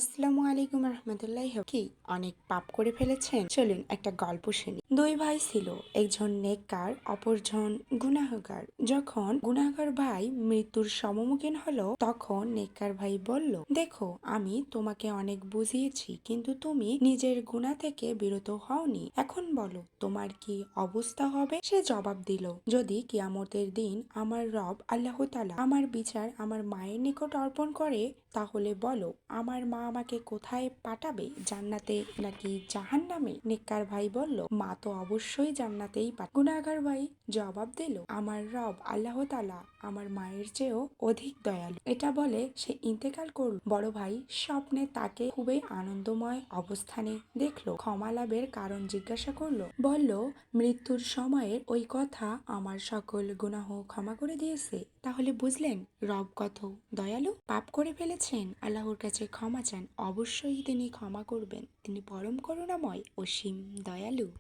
আসসালামু আলাইকুম রহমতুল্লাহ। কি অনেক পাপ করে ফেলেছেন? চলুন একটা গল্প শুনি। দুই ভাই ছিল, একজন নেককার, অপরজন গুনাহগার। যখন গুনাহগার ভাই মৃত্যুর সম্মুখীন হলো, তখন নেককার ভাই বলল, দেখো, আমি তোমাকে অনেক বুঝিয়েছি, কিন্তু তুমি নিজের গুনাহ থেকে বিরত হওনি। এখন বলো তোমার কি অবস্থা হবে? সে জবাব দিল, যদি কিয়ামতের দিন আমার রব আল্লাহ তাআলা আমার বিচার আমার মায়ের নিকট অর্পণ করে, তাহলে বলো আমার মা আমাকে কোথায় পাঠাবে, জান্নাতে নাকি জাহান্নামে? নেককার ভাই বলল, মা তো অবশ্যই জান্নাতেই পাঠাবে। গুনাহগার ভাই জবাব দিল, আমার রব আল্লাহ তাআলা আমার মায়ের চেয়েও অধিক দয়ালু। এটা বলে সে ইন্তেকাল করল। বড় ভাই স্বপ্নে তাকে খুবই আনন্দময় অবস্থানে দেখলো। ক্ষমা লাভের কারণ জিজ্ঞাসা করলো। বলল, মৃত্যুর সময়ের ওই কথা আমার সকল গুনাহ ক্ষমা করে দিয়েছে। তাহলে বুঝলেন রব কত দয়ালু। পাপ করে ফেলেছেন, আল্লাহর কাছে ক্ষমা চান, অবশ্যই তিনি ক্ষমা করবেন। তিনি পরম করুণাময়, অসীম দয়ালু।